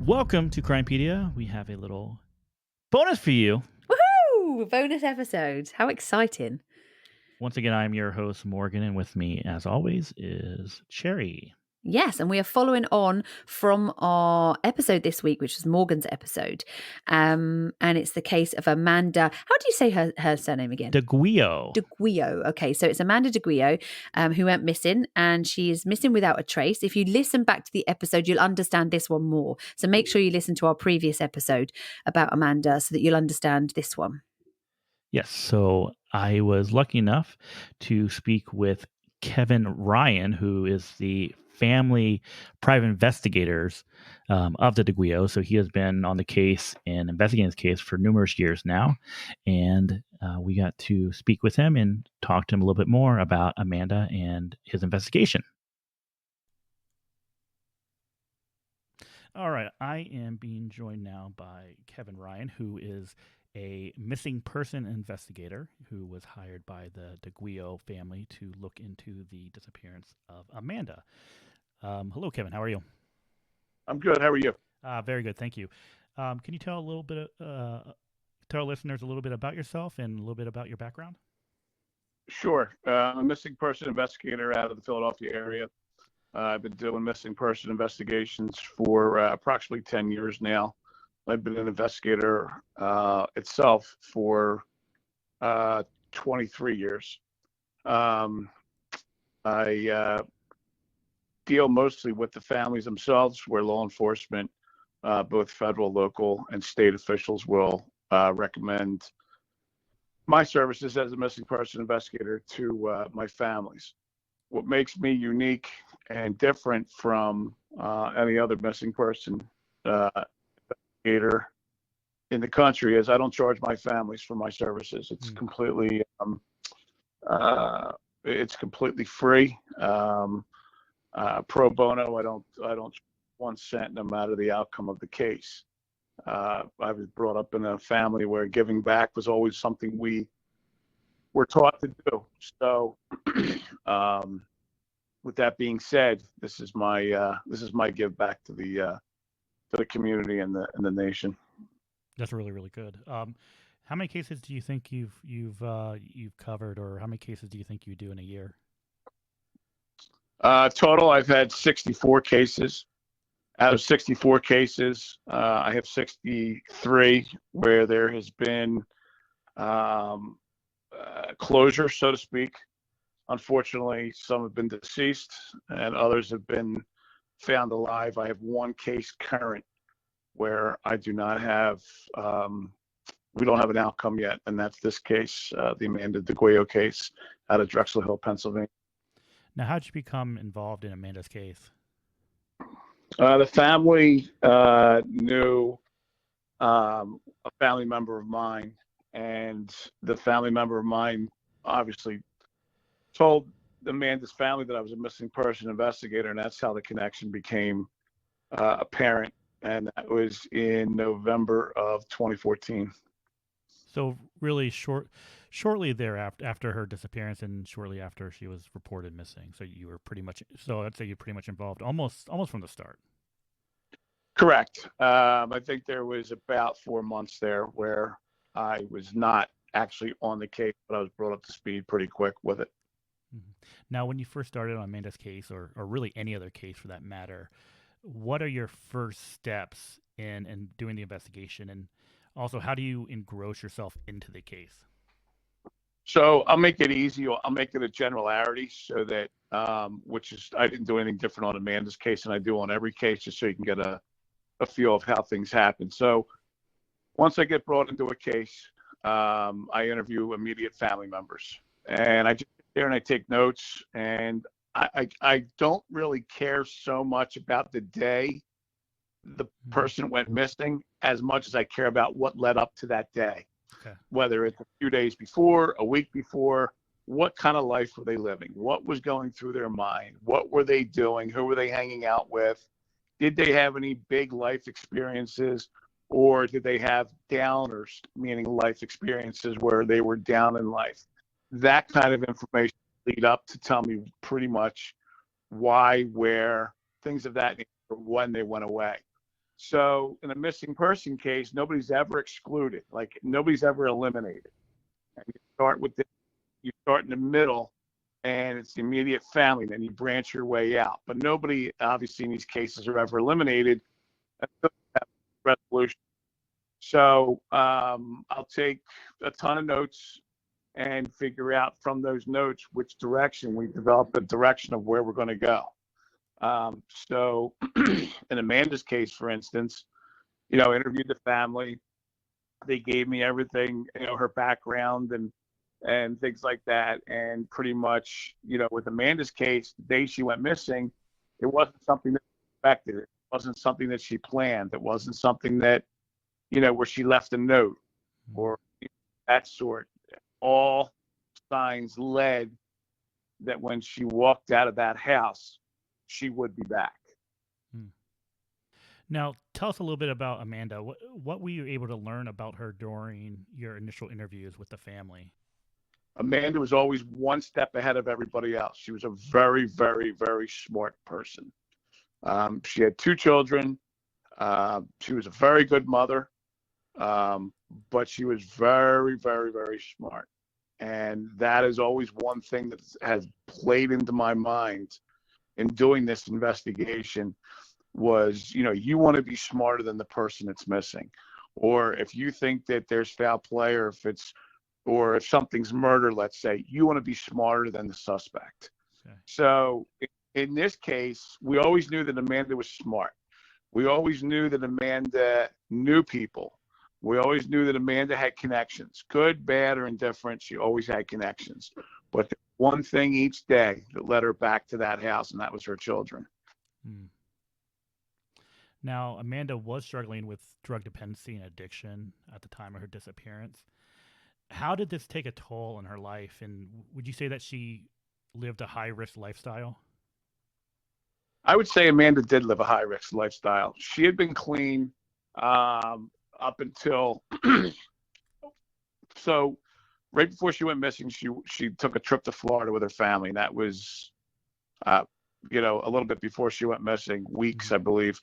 Welcome to Crimepedia. We have a little bonus for you. Woohoo! Bonus episode. How exciting. Once again, I'm your host, Morgan, and with me, as always, is Cherry. Yes, and we are following on from our episode this week, which was Morgan's episode. And it's the case of Amanda. How do you say her surname again? DeGuio. DeGuio. Okay, so it's Amanda DeGuio who went missing, and she's missing without a trace. If you listen back to the episode, you'll understand this one more. So make sure you listen to our previous episode about Amanda so that you'll understand this one. Yes, so I was lucky enough to speak with Kevin Ryan, who is the family private investigators of the DeGuio. So he has been on the case and investigating this case for numerous years now. And we got to speak with him and talk to him a little bit more about Amanda and his investigation. All right, I am being joined now by Kevin Ryan, who is a missing person investigator who was hired by the DeGuio family to look into the disappearance of Amanda. Hello, Kevin. How are you? I'm good. How are you? Very good, thank you. Can you tell tell our listeners a little bit about yourself and a little bit about your background? Sure. I'm a missing person investigator out of the Philadelphia area. I've been doing missing person investigations for approximately 10 years now. I've been an investigator itself for 23 years. I deal mostly with the families themselves, where law enforcement, both federal, local, and state officials will recommend my services as a missing person investigator to my families. What makes me unique and different from any other missing person investigator in the country is I don't charge my families for my services. It's completely free. Pro bono. I don't charge 1 cent no matter the outcome of the case. I was brought up in a family where giving back was always something we were taught to do. So, with that being said, this is my give back to the community and the nation. That's really, really good. How many cases do you think you've covered, or how many cases do you think you do in a year? Total, I've had 64 cases. Out of 64 cases, I have 63 where there has been closure, so to speak. Unfortunately, some have been deceased and others have been found alive. I have 1 case current where I do not have, we don't have an outcome yet, and that's this case, the Amanda DeGuio case out of Drexel Hill, Pennsylvania. Now, how did you become involved in Amanda's case? The family knew a family member of mine, and the family member of mine obviously told Amanda's family that I was a missing person investigator, and that's how the connection became apparent. And that was in November of 2014. So really shortly thereafter, after her disappearance, and shortly after she was reported missing. So you were I'd say you're pretty much involved almost from the start. Correct. I think there was about 4 months there where I was not actually on the case, but I was brought up to speed pretty quick with it. Now, when you first started on Amanda's case, or really any other case for that matter, what are your first steps in doing the investigation, and also how do you engross yourself into the case? So I'll make it easy. I'll make it a generality so that, which is, I didn't do anything different on Amanda's case than I do on every case, just so you can get a feel of how things happen. So once I get brought into a case, I interview immediate family members, and I just sit there and I take notes, and I don't really care so much about the day the person went missing as much as I care about what led up to that day. Okay. Whether it's a few days before, a week before, what kind of life were they living? What was going through their mind? What were they doing? Who were they hanging out with? Did they have any big life experiences, or did they have downers, meaning life experiences where they were down in life? That kind of information lead up to tell me pretty much why, where, things of that nature, when they went away. So in a missing person case, nobody's ever excluded, like nobody's ever eliminated. And you start in the middle, and it's the immediate family. Then you branch your way out. But nobody, obviously, in these cases are ever eliminated until you have resolution. So I'll take a ton of notes and figure out from those notes which direction we develop the direction of where we're going to go. So in Amanda's case, for instance, interviewed the family. They gave me everything, her background and things like that. And pretty much, with Amanda's case, the day she went missing, it wasn't something that she expected. It wasn't something that she planned. It wasn't something that, where she left a note or that sort. All signs led that when she walked out of that house, she would be back. Now, tell us a little bit about Amanda. What were you able to learn about her during your initial interviews with the family? Amanda was always one step ahead of everybody else. She was a very, very, very smart person. She had 2 children. She was a very good mother, but she was very, very, very smart. And that is always one thing that has played into my mind in doing this investigation was, you want to be smarter than the person that's missing. Or if you think that there's foul play or if something's murder, let's say, you want to be smarter than the suspect. Okay. So in this case, we always knew that Amanda was smart. We always knew that Amanda knew people. We always knew that Amanda had connections, good, bad, or indifferent. She always had connections. But one thing each day that led her back to that house, and that was her children. Now, Amanda was struggling with drug dependency and addiction at the time of her disappearance. How did this take a toll on her life? And would you say that she lived a high-risk lifestyle? I would say Amanda did live a high-risk lifestyle. She had been clean up until so right before she went missing, she took a trip to Florida with her family. And that was, a little bit before she went missing, weeks, I believe.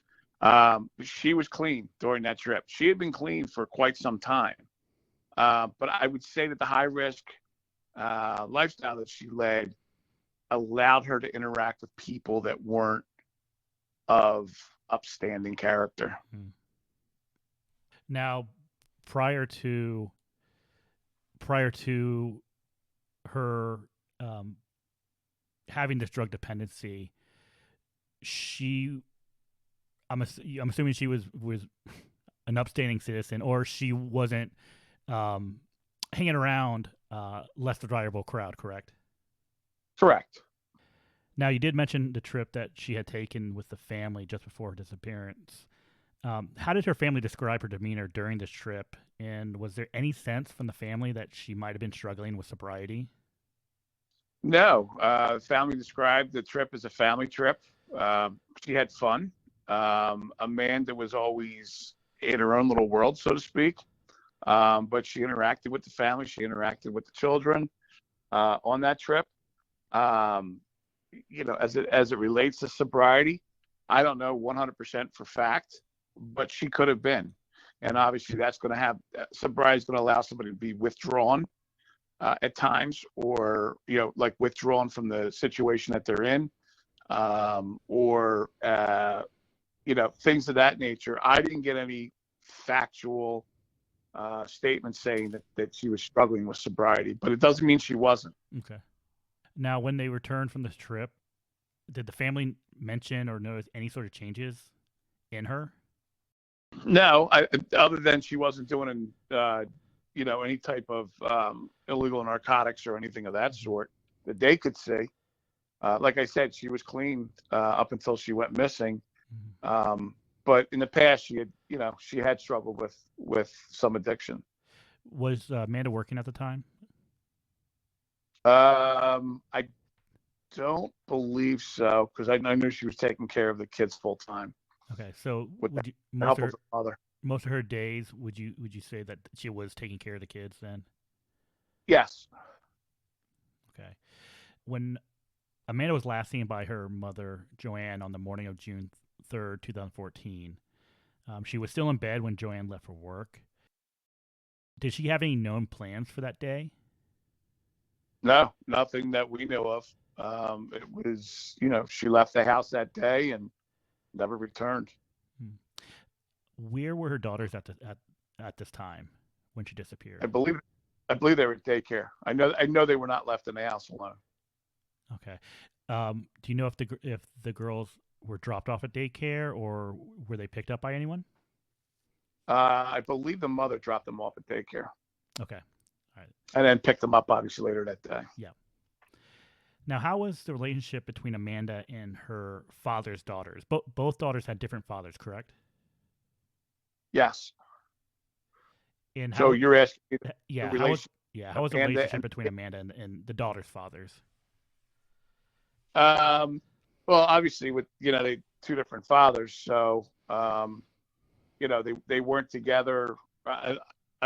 She was clean during that trip. She had been clean for quite some time. But I would say that the high-risk lifestyle that she led allowed her to interact with people that weren't of upstanding character. Now, prior to her having this drug dependency, I'm assuming she was an upstanding citizen, or she wasn't hanging around less desirable crowd, correct? Correct. Now, you did mention the trip that she had taken with the family just before her disappearance. How did her family describe her demeanor during this trip? And was there any sense from the family that she might have been struggling with sobriety? No. Family described the trip as a family trip. She had fun. Amanda was always in her own little world, so to speak. But she interacted with the family. She interacted with the children on that trip. As it relates to sobriety, I don't know 100% for fact, but she could have been. And obviously that's going to have sobriety is going to allow somebody to be withdrawn at times, or, like withdrawn from the situation that they're in, or, things of that nature. I didn't get any factual statements saying that she was struggling with sobriety, but it doesn't mean she wasn't. Okay. Now, when they returned from this trip, did the family mention or notice any sort of changes in her? No, other than she wasn't doing, any type of illegal narcotics or anything of that sort that they could see. Like I said, she was clean up until she went missing. But in the past, she had struggled with some addiction. Was Amanda working at the time? I don't believe so, because I knew she was taking care of the kids full time. Okay, so most of her days, would you say that she was taking care of the kids then? Yes. Okay. When Amanda was last seen by her mother, Joanne, on the morning of June 3rd, 2014, She was still in bed when Joanne left for work. Did she have any known plans for that day? No, nothing that we know of. It was, she left the house that day and never returned. Hmm. Where were her daughters at this time when she disappeared? I believe they were at daycare. I know they were not left in the house alone. Okay. Do you know if the girls were dropped off at daycare or were they picked up by anyone? I believe the mother dropped them off at daycare. Okay. All right. And then picked them up obviously later that day. Yeah. Now, how was the relationship between Amanda and her father's daughters? Both daughters had different fathers, correct? Yes. And So you're asking me the yeah, relation? how was the Amanda relationship and between Amanda and the daughter's fathers? well, obviously with they two different fathers, so they weren't together. I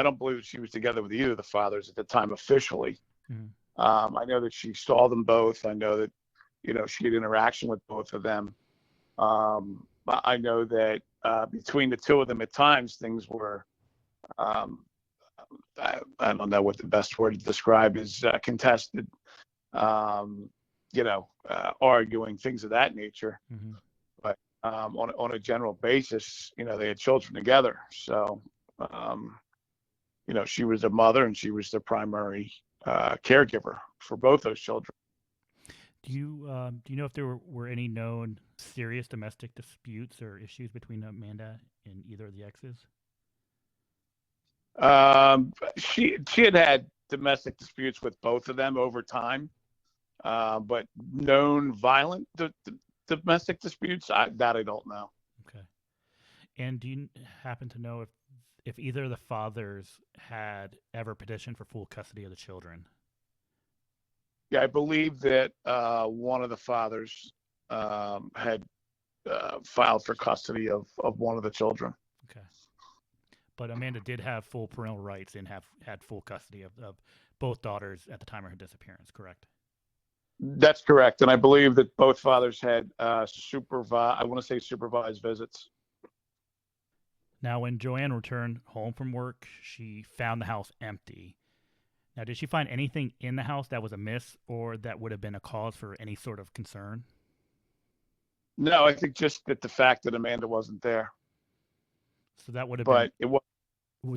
don't believe she was together with either of the fathers at the time officially. Mhm. I know that she saw them both. I know that she had interaction with both of them. I know that between the two of them at times things were I don't know what the best word to describe is, contested, um, arguing, things of that nature. Mm-hmm. But on a general basis, they had children together. So, she was a mother and she was the primary caregiver for both those children. Do you know if there were any known serious domestic disputes or issues between Amanda and either of the exes? She had domestic disputes with both of them over time, but known violent domestic disputes, that I don't know. Okay. And do you happen to know if either of the fathers had ever petitioned for full custody of the children? Yeah, I believe that one of the fathers had filed for custody of one of the children. Okay. But Amanda did have full parental rights and had full custody of both daughters at the time of her disappearance, correct? That's correct. And I believe that both fathers had supervised visits. Now, when Joanne returned home from work, she found the house empty. Now, did she find anything in the house that was amiss or that would have been a cause for any sort of concern? No, I think just that the fact that Amanda wasn't there. So that would have But been.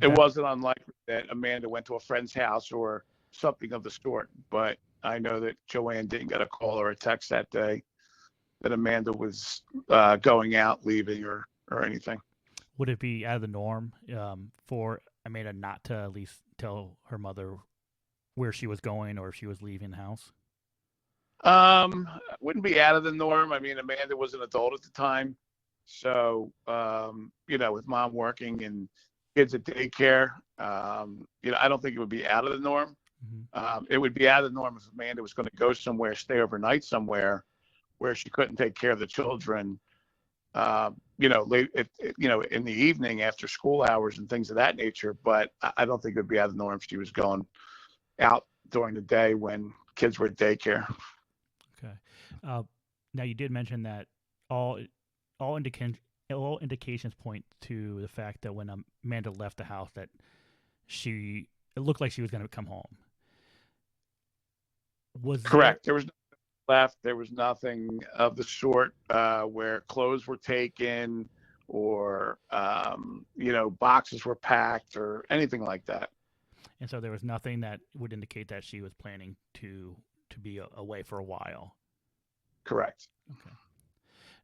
it wasn't unlikely that Amanda went to a friend's house or something of the sort. But I know that Joanne didn't get a call or a text that day that Amanda was going out, leaving, or anything. Would it be out of the norm for Amanda not to at least tell her mother where she was going or if she was leaving the house? Wouldn't be out of the norm. I mean, Amanda was an adult at the time, so with mom working and kids at daycare, I don't think it would be out of the norm. Mm-hmm. It would be out of the norm if Amanda was going to go somewhere, stay overnight somewhere, where she couldn't take care of the children. Late, in the evening after school hours and things of that nature. But I don't think it would be out of the norm if she was going out during the day when kids were at daycare. Okay. Now you did mention that all indications point to the fact that when Amanda left the house, that it looked like she was going to come home. Correct. There was nothing left. There was nothing of the sort where clothes were taken or boxes were packed or anything like that. And so there was nothing that would indicate that she was planning to be away for a while. Correct. Okay.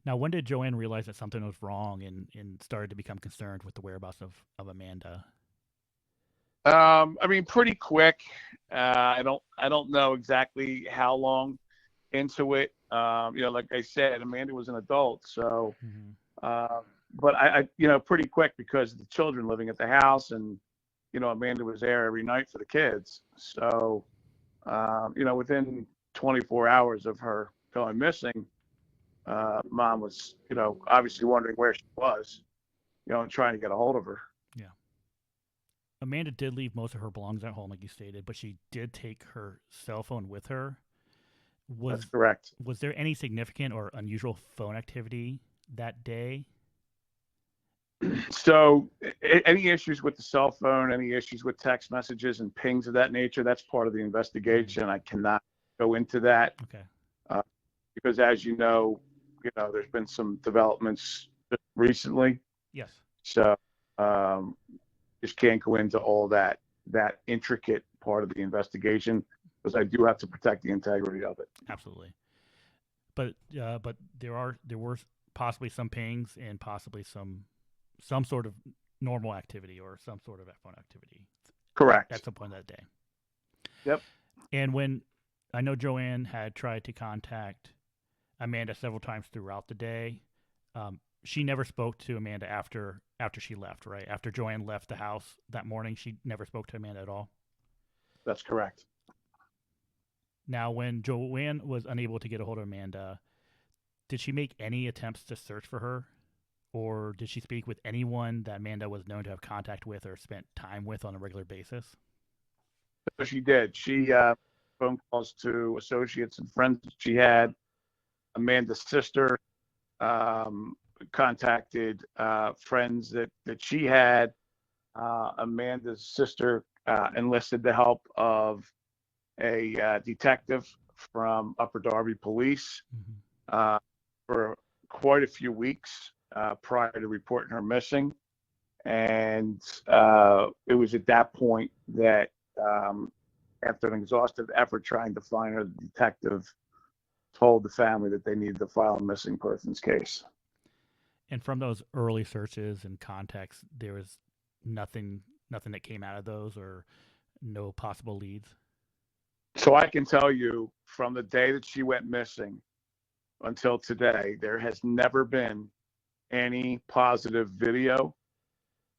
Now, when did Joanne realize that something was wrong and started to become concerned with the whereabouts of Amanda? Pretty quick. I don't know exactly how long into it. Like I said, Amanda was an adult, so. Mm-hmm. But I pretty quick because of the children living at the house, and Amanda was there every night for the kids. So, within 24 hours of her going missing, mom was, obviously wondering where she was, and trying to get a hold of her. Yeah. Amanda did leave most of her belongings at home, like you stated, but she did take her cell phone with her. That's correct. Was there any significant or unusual phone activity that day? So any issues with the cell phone, any issues with text messages and pings of that nature, that's part of the investigation. I cannot go into that. Okay. Because as there's been some developments recently. Yes. So just can't go into all that intricate part of the investigation because I do have to protect the integrity of it. Absolutely. But there were possibly some pings and possibly some sort of normal activity or some sort of phone activity. Correct. At some point that day. Yep. And when I know Joanne had tried to contact Amanda several times throughout the day, she never spoke to Amanda after she left, right? After Joanne left the house that morning, she never spoke to Amanda at all? That's correct. Now, when Joanne was unable to get a hold of Amanda, did she make any attempts to search for her? Or did she speak with anyone that Amanda was known to have contact with or spent time with on a regular basis? So she did. She phone calls to associates and friends that she had. Amanda's sister contacted friends that she had. Amanda's sister enlisted the help of a detective from Upper Darby Police for quite a few weeks prior to reporting her missing. And it was at that point that after an exhaustive effort trying to find her, the detective told the family that they needed to file a missing persons case. And from those early searches and contacts, there was nothing that came out of those, or no possible leads? So I can tell you from the day that she went missing until today, there has never been any positive video,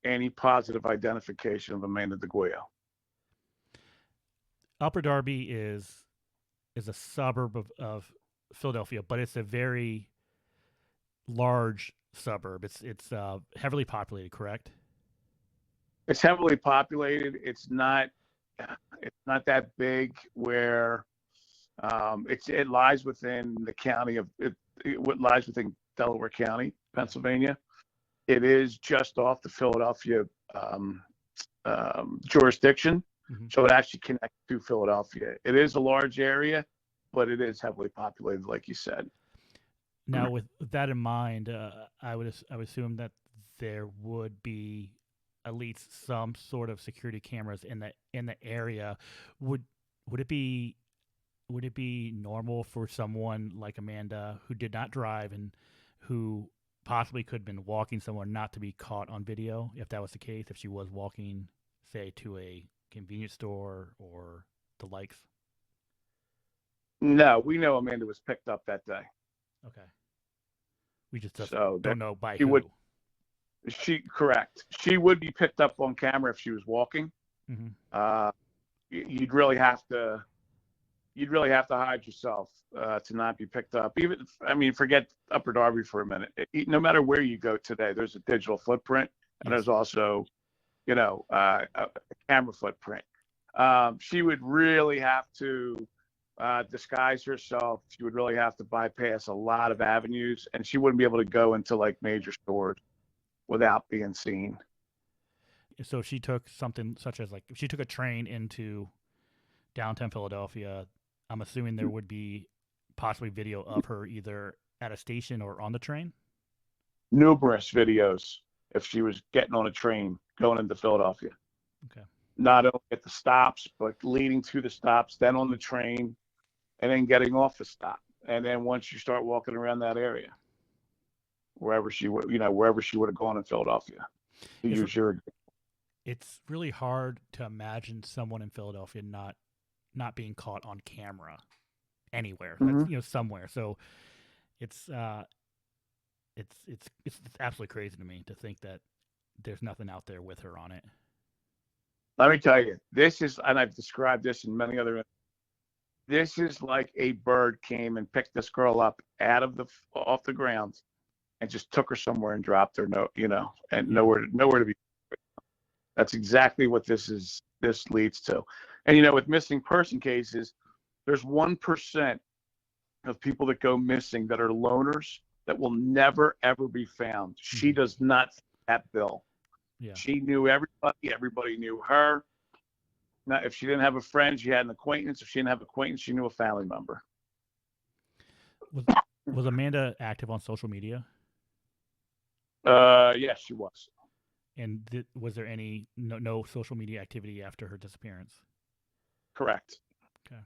any positive identification of Amanda DeGuio. Upper Darby is a suburb of Philadelphia, but it's a very large suburb. It's heavily populated, correct? It's heavily populated. It's not that big where it lies within the county of it lies within Delaware County, Pennsylvania. It is just off the Philadelphia jurisdiction. So it actually connects to Philadelphia. It is a large area, but it is heavily populated, like you said. Now, with that in mind, I would assume that there would be at least some sort of security cameras in the area. Would it be normal for someone like Amanda, who did not drive and who possibly could have been walking somewhere, not to be caught on video, if that was the case, if she was walking, say, to a convenience store or the likes? No, we know Amanda was picked up that day. Okay. We just So don't know by who. Correct. She would be picked up on camera if she was walking. You'd really have to hide yourself to not be picked up. Forget Upper Darby for a minute. No matter where you go today, there's a digital footprint, and there's also, a camera footprint. She would really have to disguise herself. She would really have to bypass a lot of avenues, and she wouldn't be able to go into like major stores without being seen. So she took something such as, like, if she took a train into downtown Philadelphia, I'm assuming there would be possibly video of her either at a station or on the train? Numerous videos if she was getting on a train going into Philadelphia. Okay. Not only at the stops, but leading to the stops, then on the train, and then getting off the stop. And then once you start walking around that area, wherever she would have gone in Philadelphia. It's really hard to imagine someone in Philadelphia not being caught on camera anywhere. That's, somewhere. So it's absolutely crazy to me to think that there's nothing out there with her on it. Let me tell you, this is, and I've described this in many other. This is like a bird came and picked this girl up off the ground, and just took her somewhere and dropped her. Nowhere to be. That's exactly what this leads to. And with missing person cases, there's 1% of people that go missing that are loners that will never ever be found. She does not that bill. Yeah. She knew everybody. Everybody knew her. Now, if she didn't have a friend, she had an acquaintance. If she didn't have an acquaintance, she knew a family member. Was Amanda active on social media? Yes, she was. And was there any no social media activity after her disappearance? Correct. Okay.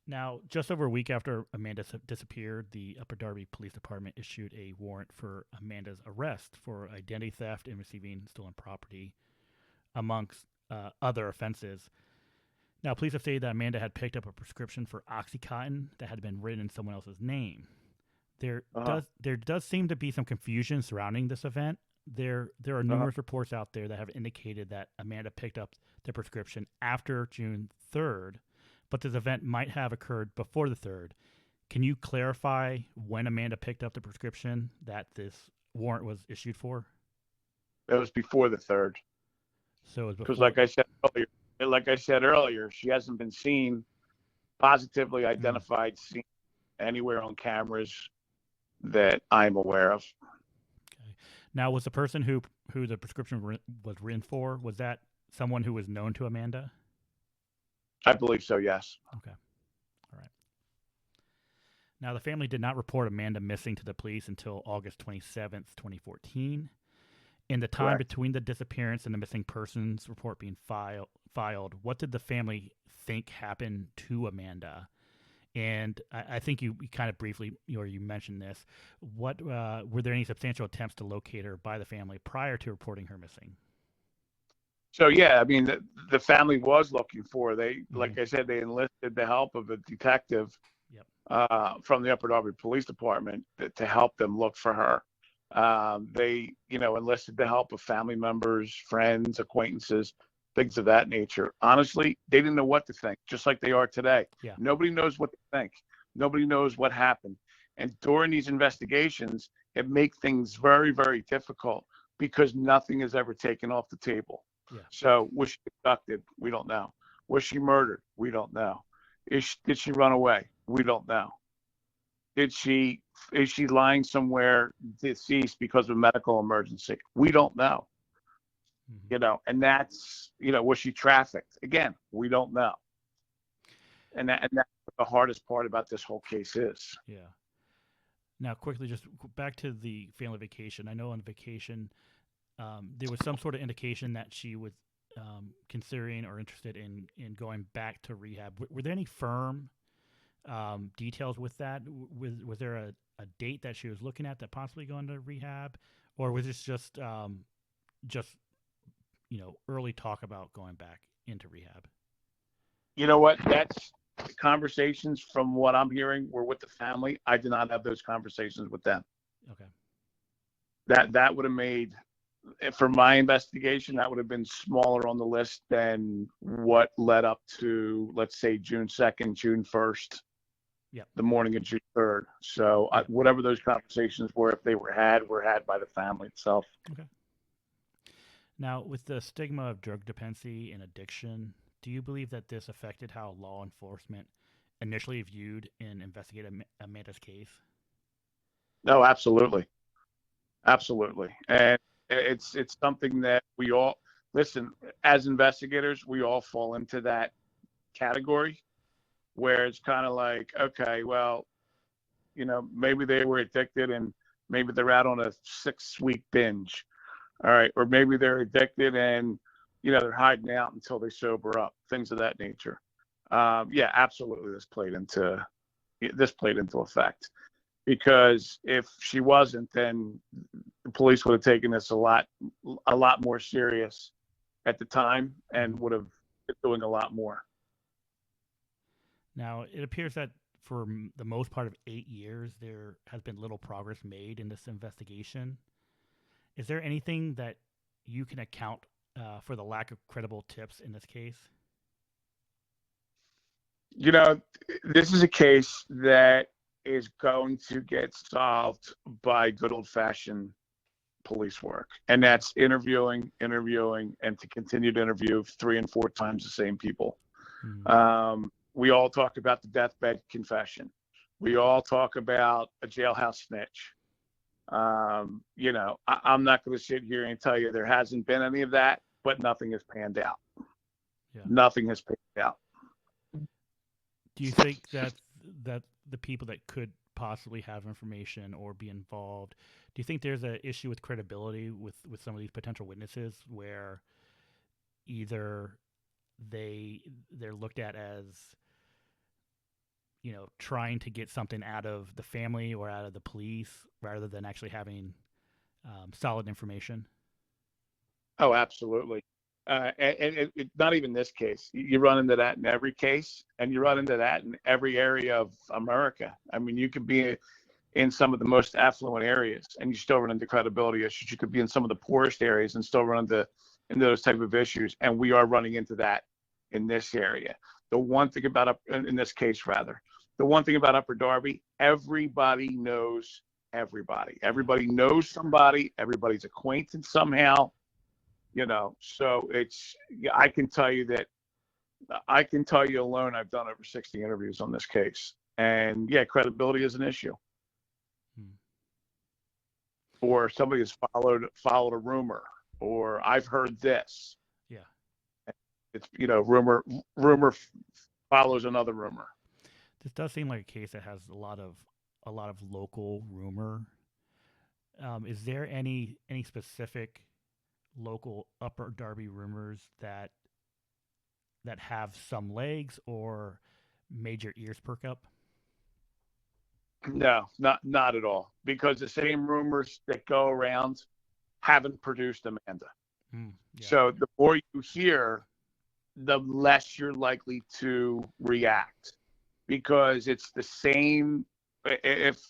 Now, just over a week after Amanda disappeared, the Upper Darby Police Department issued a warrant for Amanda's arrest for identity theft and receiving stolen property, amongst other offenses. Now, police have stated that Amanda had picked up a prescription for OxyContin that had been written in someone else's name. There does seem to be some confusion surrounding this event. There are numerous reports out there that have indicated that Amanda picked up the prescription after June 3rd, but this event might have occurred before the 3rd. Can you clarify when Amanda picked up the prescription that this warrant was issued for? It was before the 3rd. So it was because, before. like I said earlier, she hasn't been seen, positively identified, seen anywhere on cameras that I'm aware of. Okay. Now, was the person who the prescription was written for, was that someone who was known to Amanda? I believe so, yes. Okay. All right. Now, the family did not report Amanda missing to the police until August 27th, 2014. In the time between the disappearance and the missing persons report being filed, what did the family think happened to Amanda? And I think you kind of briefly, you mentioned this. What were there any substantial attempts to locate her by the family prior to reporting her missing? So yeah, I mean, the family was looking for her. They, like I said, they enlisted the help of a detective from the Upper Darby Police Department to help them look for her. They, enlisted the help of family members, friends, acquaintances, things of that nature. Honestly, they didn't know what to think, just like they are today. Yeah. Nobody knows what to think. Nobody knows what happened. And during these investigations, it makes things very, very difficult because nothing is ever taken off the table. Yeah. So was she abducted? We don't know. Was she murdered? We don't know. Did she run away? We don't know. Is she lying somewhere deceased because of a medical emergency? We don't know. And that's, was she trafficked? Again, we don't know. And that's what the hardest part about this whole case is. Yeah. Now, quickly, just back to the family vacation. I know on vacation, there was some sort of indication that she was considering or interested in going back to rehab. Were there any firm details with that? Was there a date that she was looking at that possibly going to rehab, or was this just early talk about going back into rehab? You know what? That's conversations from what I'm hearing were with the family. I did not have those conversations with them. Okay. That would have made, for my investigation, that would have been smaller on the list than what led up to, let's say, June 2nd, June 1st, the morning of June 3rd. So whatever those conversations were, if they were had by the family itself. Okay. Now, with the stigma of drug dependency and addiction, do you believe that this affected how law enforcement initially viewed and investigated Amanda's case? No, absolutely. Absolutely. And it's something that we all, listen, as investigators, we all fall into that category where it's kind of like, okay, well, maybe they were addicted and maybe they're out on a 6-week binge. All right. Or maybe they're addicted and, they're hiding out until they sober up, things of that nature. Yeah, absolutely. This played into effect, because if she wasn't, then the police would have taken this a lot more serious at the time and would have been doing a lot more. Now, it appears that for the most part of 8 years, there has been little progress made in this investigation. Is there anything that you can account for the lack of credible tips in this case? This is a case that is going to get solved by good old-fashioned police work, and that's interviewing, and to continue to interview 3 and 4 times the same people. We all talk about the deathbed confession. We all talk about a jailhouse snitch. I'm not going to sit here and tell you there hasn't been any of that, but nothing has panned out. Yeah. Nothing has panned out. Do you think that the people that could possibly have information or be involved, do you think there's an issue with credibility with some of these potential witnesses where either they're looked at as, trying to get something out of the family or out of the police rather than actually having solid information? Oh, absolutely. And not even this case. You run into that in every case, and you run into that in every area of America. I mean, you could be in some of the most affluent areas, and you still run into credibility issues. You could be in some of the poorest areas and still run into those type of issues. And we are running into that in this area. The one thing about in this case, rather, the one thing about Upper Darby, everybody knows everybody. Everybody knows somebody. Everybody's acquainted somehow. So I can tell you alone, I've done over 60 interviews on this case. And yeah, credibility is an issue. Or somebody has followed a rumor, or I've heard this. Yeah. It's, rumor follows another rumor. This does seem like a case that has a lot of local rumor. Is there any specific local Upper Darby rumors that have some legs or made your ears perk up? No, not at all. Because the same rumors that go around haven't produced Amanda. Yeah. So the more you hear, the less you're likely to react, because it's the same. If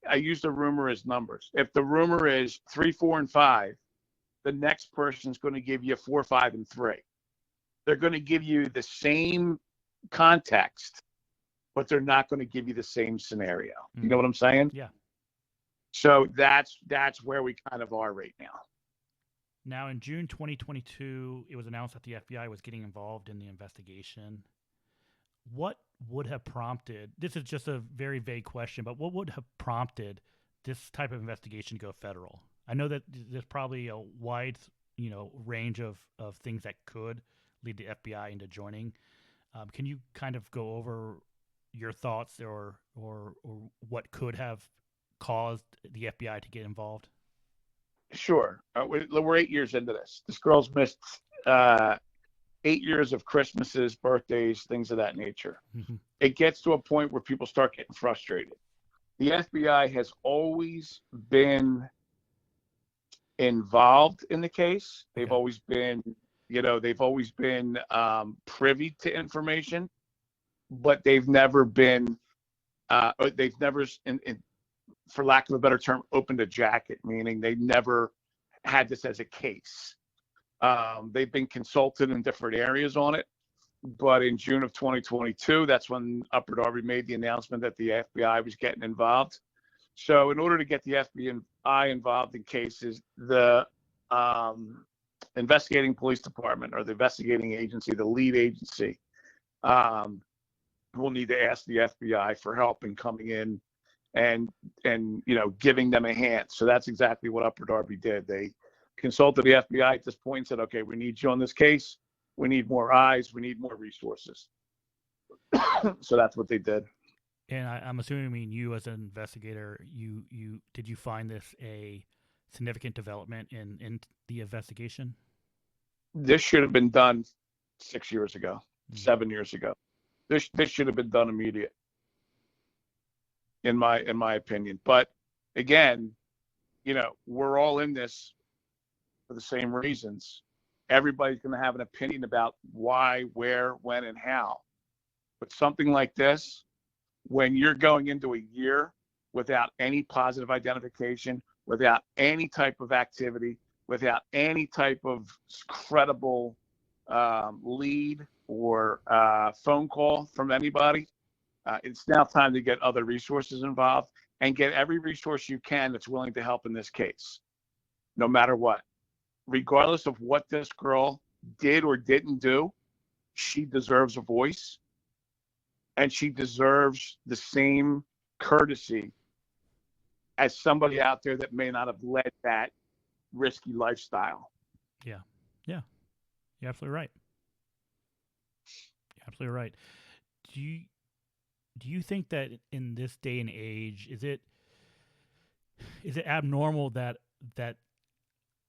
I use the rumor as numbers, if the rumor is 3, 4, and 5, the next person's going to give you 4, 5, and 3. They're going to give you the same context, but they're not going to give you the same scenario. You know what I'm saying? Yeah. So that's where we kind of are right now. Now, in June 2022, it was announced that the FBI was getting involved in the investigation. What would have prompted, this is just a very vague question, but what would have prompted this type of investigation to go federal? I know that there's probably a wide, range of things that could lead the FBI into joining. Can you kind of go over your thoughts or what could have caused the FBI to get involved? Sure. We're 8 years into this. This girl's missed 8 years of Christmases, birthdays, things of that nature. Mm-hmm. It gets to a point where people start getting frustrated. The FBI has always been involved in the case. They've always been, privy to information, but they've never been, for lack of a better term, opened a jacket, meaning they never had this as a case. They've been consulted in different areas on it, but in June of 2022, that's when Upper Darby made the announcement that the FBI was getting involved. So in order to get the FBI involved in cases, the investigating police department, or the investigating agency, the lead agency, will need to ask the FBI for help in coming in and giving them a hand. So that's exactly what Upper Darby did. They consulted the FBI at this point and said, okay, we need you on this case. We need more eyes. We need more resources. So that's what they did. And I'm assuming, you as an investigator, did you find this a significant development in the investigation? This should have been done 6 years ago, 7 years ago. This should have been done immediate, in my opinion. But again, we're all in this for the same reasons. Everybody's going to have an opinion about why, where, when, and how. But something like this, when you're going into a year without any positive identification, without any type of activity, without any type of credible lead or phone call from anybody, it's now time to get other resources involved and get every resource you can that's willing to help in this case, no matter what. Regardless of what this girl did or didn't do, she deserves a voice, and she deserves the same courtesy as somebody out there that may not have led that risky lifestyle. Yeah. Yeah. You're absolutely right. You're absolutely right. Do you think that in this day and age, is it abnormal that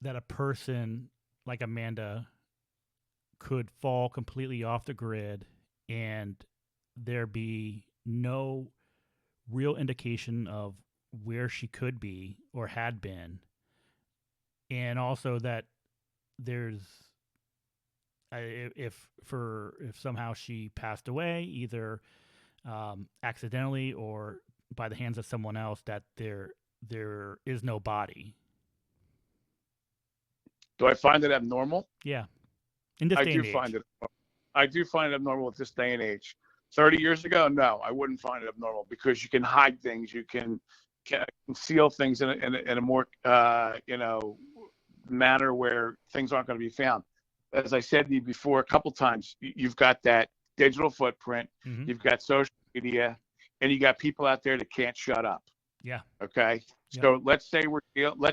a person like Amanda could fall completely off the grid and there be no real indication of where she could be or had been, and also that there's if somehow she passed away either accidentally or by the hands of someone else, that there is no body? Do I find it abnormal? Yeah, in this I day do and age. find it. I do find it abnormal at this day and age. 30 years ago, no, I wouldn't find it abnormal, because you can hide things, you can conceal things in a more manner where things aren't going to be found. As I said to you before a couple times, you've got that digital footprint, Mm-hmm. you've got social media, and you got people out there that can't shut up. Yeah. Okay. Yep. So let's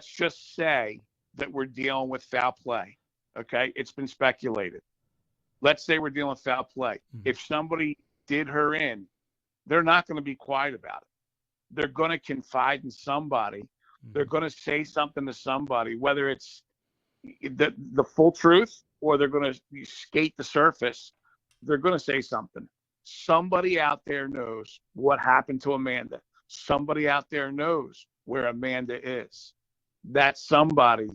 just say that we're dealing with foul play. Okay. It's been speculated. Let's say we're dealing with foul play. Mm-hmm. If somebody did her in, they're not going to be quiet about it. They're going to confide in somebody. Mm-hmm. They're going to say something to somebody, whether it's the full truth or they're going to skate the surface. They're going to say something. Somebody out there knows what happened to Amanda. Somebody out there knows where Amanda is. That somebody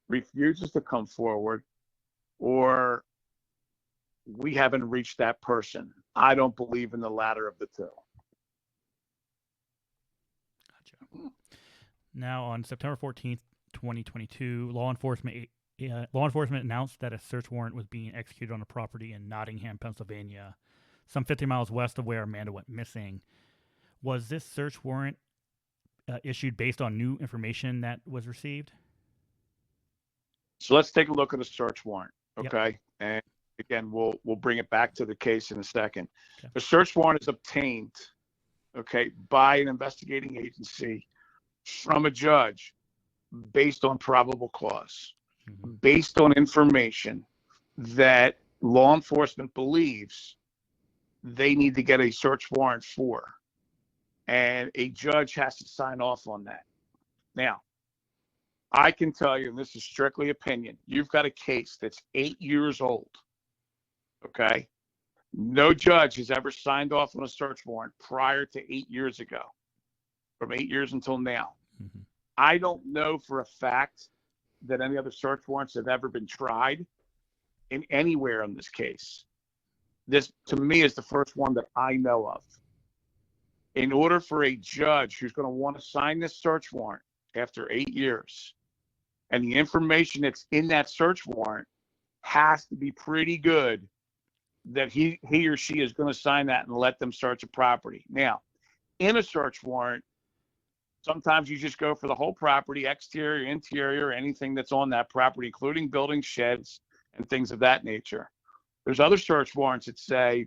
refuses to come forward, or we haven't reached that person. I don't believe in the latter of the two. Gotcha. Now, on September 14th, 2022, law enforcement announced that a search warrant was being executed on a property in Nottingham, Pennsylvania, some 50 miles west of where Amanda went missing. Was this search warrant issued based on new information that was received? So let's take a look at a search warrant, okay? Yep. And again, we'll bring it back to the case in a second. Okay. The search warrant is obtained, okay, by an investigating agency from a judge based on probable cause, mm-hmm. based on information that law enforcement believes they need to get a search warrant for. And a judge has to sign off on that. Now, I can tell you, and this is strictly opinion, you've got a case that's 8 years old, okay? No judge has ever signed off on a search warrant prior to 8 years ago, from 8 years until now. Mm-hmm. I don't know for a fact that any other search warrants have ever been tried in anywhere in this case. This, to me, is the first one that I know of. In order for a judge who's going to want to sign this search warrant after 8 years, and the information that's in that search warrant has to be pretty good, that he or she is going to sign that and let them search a property. Now, in a search warrant, sometimes you just go for the whole property, exterior, interior, anything that's on that property, including buildings, sheds, and things of that nature. There's other search warrants that say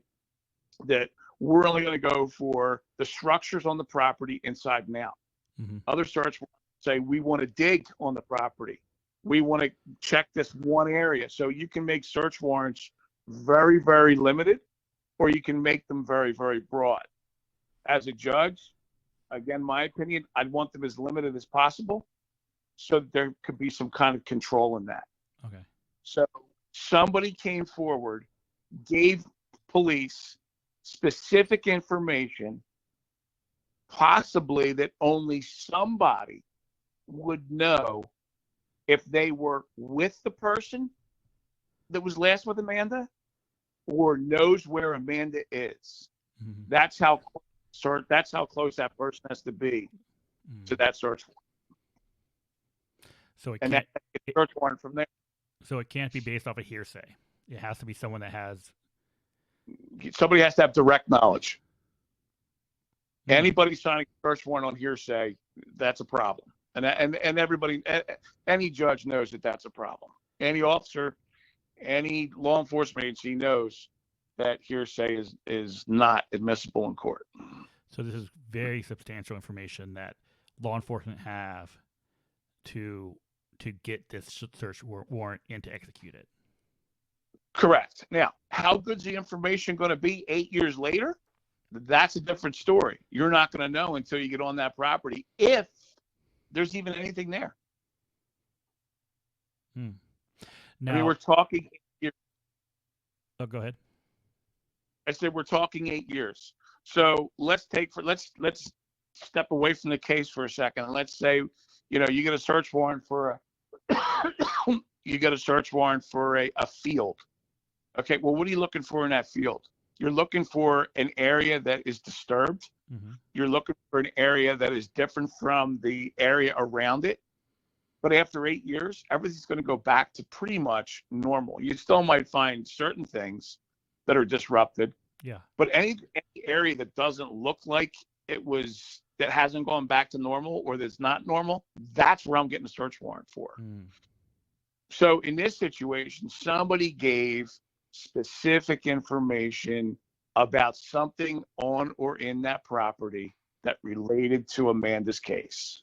that we're only going to go for the structures on the property inside and out. Mm-hmm. Other search warrants say we want to dig on the property. We want to check this one area. So you can make search warrants very, very limited, or you can make them very, very broad. As a judge, again, my opinion, I'd want them as limited as possible so that there could be some kind of control in that. Okay. So somebody came forward, gave police specific information, possibly that only somebody would know if they were with the person that was last with Amanda or knows where Amanda is. Mm-hmm. That's how close that person has to be to that search warrant. So that search warrant from there. So it can't be based off of hearsay. It has to be someone that has. Somebody has to have direct knowledge. Mm-hmm. Anybody signing a search warrant on hearsay, that's a problem. And everybody, any judge knows that that's a problem. Any officer, any law enforcement agency knows that hearsay is not admissible in court. So this is very substantial information that law enforcement have to get this search warrant and to execute it? Correct. Now, how good's the information going to be 8 years later? That's a different story. You're not going to know until you get on that property if there's even anything there. Now, I mean, we're talking 8 years. Oh, go ahead. I said we're talking 8 years. So let's step away from the case for a second, and let's say, you get a search warrant for a field. Okay, well, what are you looking for in that field? You're looking for an area that is disturbed. Mm-hmm. You're looking for an area that is different from the area around it. But after 8 years, everything's going to go back to pretty much normal. You still might find certain things that are disrupted. Yeah. But any area that doesn't look like that hasn't gone back to normal or that's not normal, that's where I'm getting a search warrant for. So in this situation, somebody gave specific information about something on or in that property that related to Amanda's case.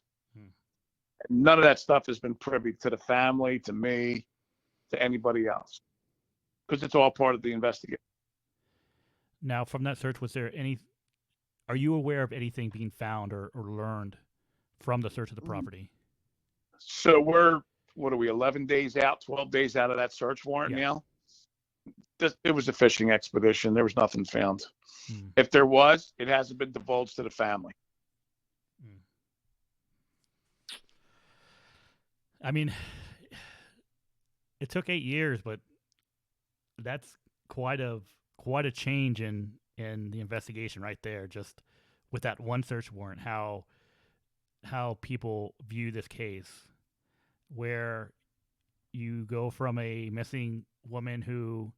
None of that stuff has been privy to the family, to me, to anybody else, because it's all part of the investigation. Now, from that search, are you aware of anything being found or learned from the search of the property? So we're, 11 days out, 12 days out of that search warrant now? It was a fishing expedition. There was nothing found. If there was, it hasn't been divulged to the family. I mean, it took 8 years, but that's quite a change in the investigation right there. Just with that one search warrant, how people view this case, where you go from a missing woman who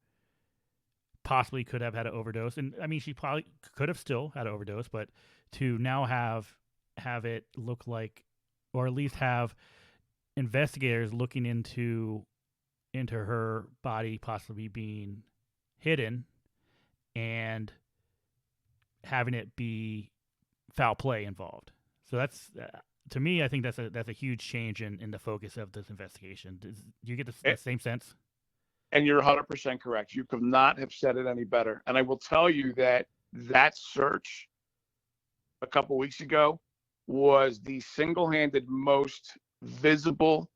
possibly could have had an overdose, and I mean, she probably could have still had an overdose, but to now have it look like, or at least have investigators looking into her body possibly being hidden and having it be foul play involved. So that's to me, I think that's a huge change in the focus of this investigation. Do you get the same sense? And you're 100% correct. You could not have said it any better. And I will tell you that search a couple weeks ago was the single-handed most visible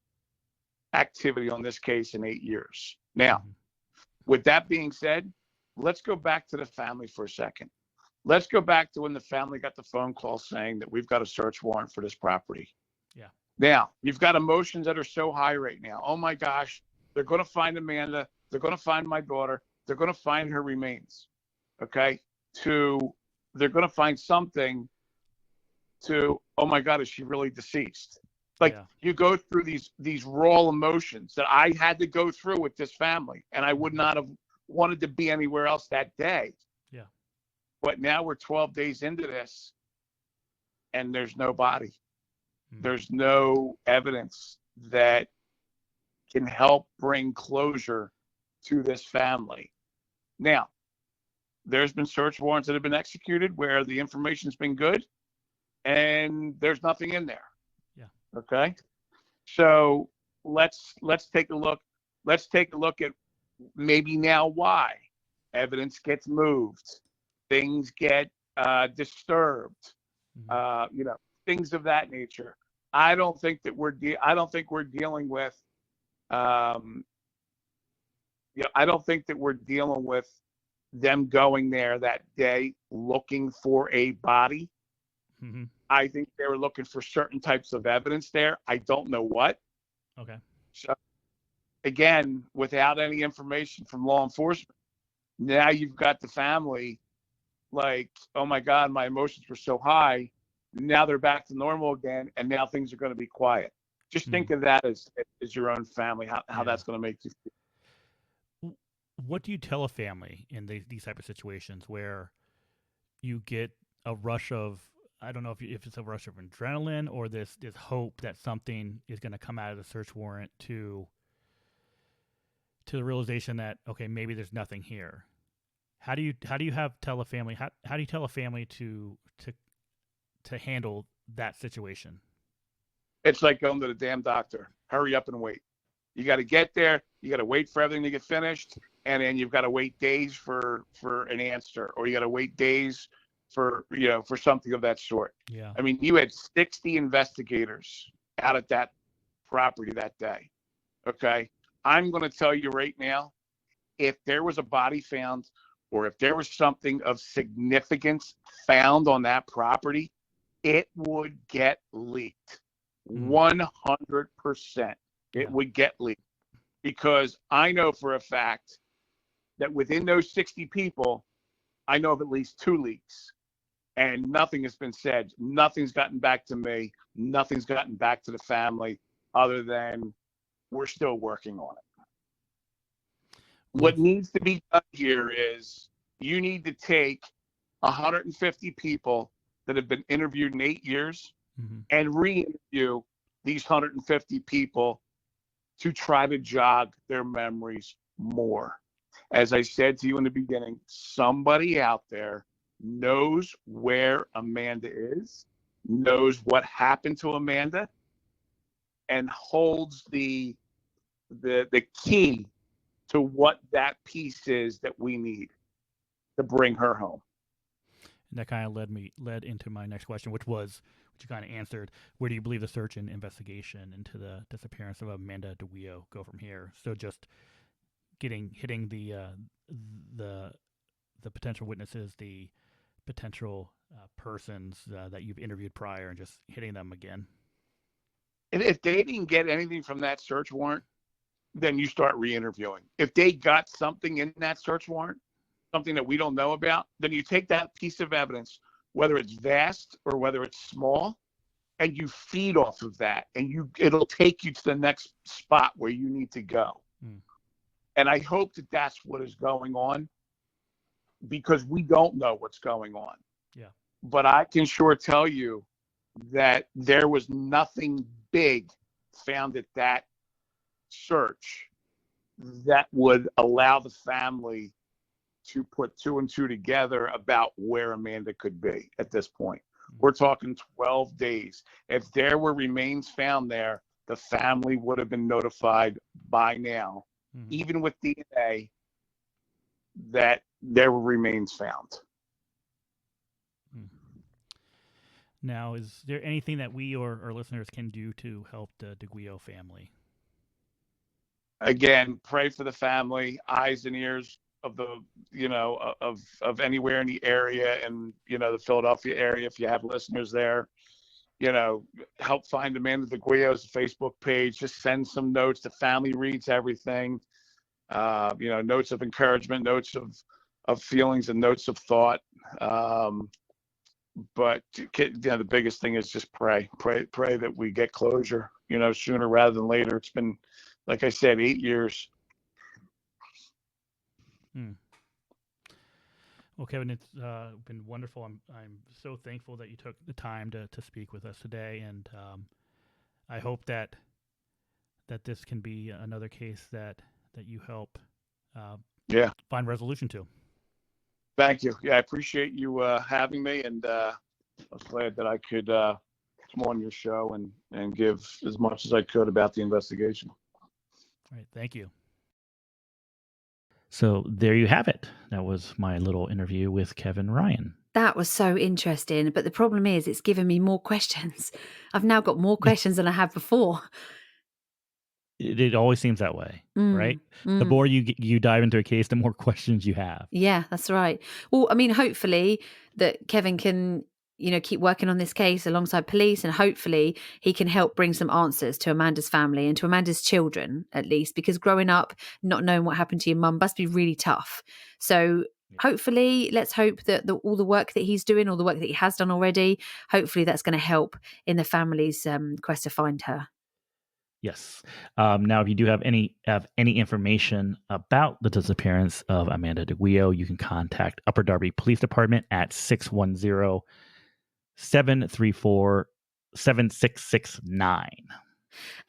activity on this case in 8 years. Now, with that being said, let's go back to the family for a second. Let's go back to when the family got the phone call saying that we've got a search warrant for this property. Yeah. Now, you've got emotions that are so high right now. Oh my gosh, they're going to find Amanda. They're going to find my daughter. They're going to find her remains. Okay? They're going to find something to, oh my God, is she really deceased? Like, you go through these raw emotions that I had to go through with this family, and I would not have wanted to be anywhere else that day. Yeah. But now we're 12 days into this, and there's no body. There's no evidence that can help bring closure to this family. Now, there's been search warrants that have been executed where the information's been good, and there's nothing in there. Okay, so let's take a look. Let's take a look at maybe now why evidence gets moved, things get disturbed, things of that nature. I don't think we're dealing with them going there that day looking for a body. I think they were looking for certain types of evidence there. I don't know what. Okay. So, again, without any information from law enforcement, now you've got the family like, oh my God, my emotions were so high. Now they're back to normal again, and now things are going to be quiet. Just think of that as your own family, how that's going to make you feel. What do you tell a family in these type of situations where you get a rush of, I don't know if it's a rush of adrenaline or this hope that something is going to come out of the search warrant to the realization that, okay, maybe there's nothing here. How do you tell a family to handle that situation? It's like going to the damn doctor. Hurry up and wait. You got to get there. You got to wait for everything to get finished, and then you've got to wait days for an answer, or you got to wait days for for something of that sort. Yeah. I mean, you had 60 investigators out at that property that day. Okay, I'm going to tell you right now, if there was a body found, or if there was something of significance found on that property, it would get leaked. 100%. It would get leaked, because I know for a fact that within those 60 people, I know of at least 2 leaks, and nothing has been said. Nothing's gotten back to me. Nothing's gotten back to the family, other than we're still working on it. What needs to be done here is you need to take 150 people that have been interviewed in 8 years and re-interview these 150 people to try to jog their memories more. As I said to you in the beginning, somebody out there knows where Amanda is, knows what happened to Amanda, and holds the key to what that piece is that we need to bring her home. And that kind of led into my next question, which you kind of answered. Where do you believe the search and investigation into the disappearance of Amanda DeGuio go from here? So just hitting the potential witnesses, the potential persons that you've interviewed prior, and just hitting them again. And if they didn't get anything from that search warrant, then you start re-interviewing. If they got something in that search warrant, something that we don't know about, then you take that piece of evidence, whether it's vast or whether it's small, and you feed off of that, and it'll take you to the next spot where you need to go. And I hope that that's what is going on, because we don't know what's going on. Yeah. But I can sure tell you that there was nothing big found at that search that would allow the family to put 2 and 2 together about where Amanda could be at this point. We're talking 12 days. If there were remains found there, the family would have been notified by now, even with DNA, that there were remains found. Now, is there anything that we or our listeners can do to help the DeGuio family? Again, pray for the family, eyes and ears of the, of anywhere in the area, and, the Philadelphia area. If you have listeners there, help find Amanda DeGuio's Facebook page. Just send some notes. The family reads everything. Notes of encouragement, notes of feelings, and notes of thought. But the biggest thing is just pray that we get closure, sooner rather than later. It's been, like I said, 8 years. Well, Kevin, it's been wonderful. I'm so thankful that you took the time to speak with us today, and I hope that this can be another case that you help find resolution to. Thank you. Yeah, I appreciate you having me, and I was glad that I could come on your show and give as much as I could about the investigation. All right, thank you. So there you have it. That was my little interview with Kevin Ryan. That was so interesting, but the problem is it's given me more questions. I've now got more questions than I had before. It always seems that way, right? The more you dive into a case, the more questions you have. Yeah, that's right. Well, I mean, hopefully that Kevin can, keep working on this case alongside police, and hopefully he can help bring some answers to Amanda's family and to Amanda's children, at least, because growing up, not knowing what happened to your mum must be really tough. So hopefully, let's hope that all the work that he's doing, all the work that he has done already, hopefully that's going to help in the family's quest to find her. Yes. Now, if you do have any information about the disappearance of Amanda DeGuio, you can contact Upper Darby Police Department at 610-734-7669.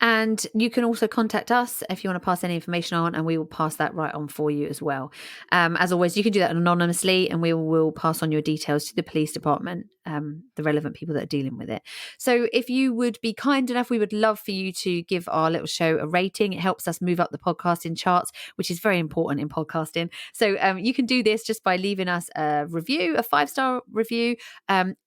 And you can also contact us if you want to pass any information on, and we will pass that right on for you as well. As always, you can do that anonymously, and we will pass on your details to the police department, the relevant people that are dealing with it. So if you would be kind enough, we would love for you to give our little show a rating. It helps us move up the podcasting charts, which is very important in podcasting. So you can do this just by leaving us a review, a 5-star review,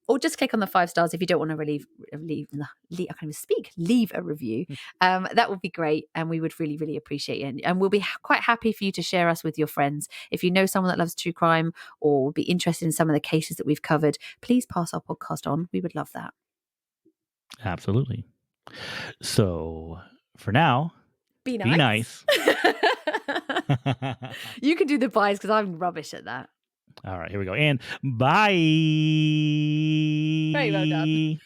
or just click on the 5 stars if you don't want to I can't even speak, leave a review. That would be great, and we would really, really appreciate it. And we'll be quite happy for you to share us with your friends. If you know someone that loves true crime or would be interested in some of the cases that we've covered, please pass our podcast on. We would love that. Absolutely. So for now, be nice. Be nice. You can do the buys because I'm rubbish at that. All right, here we go. And bye. Very well done.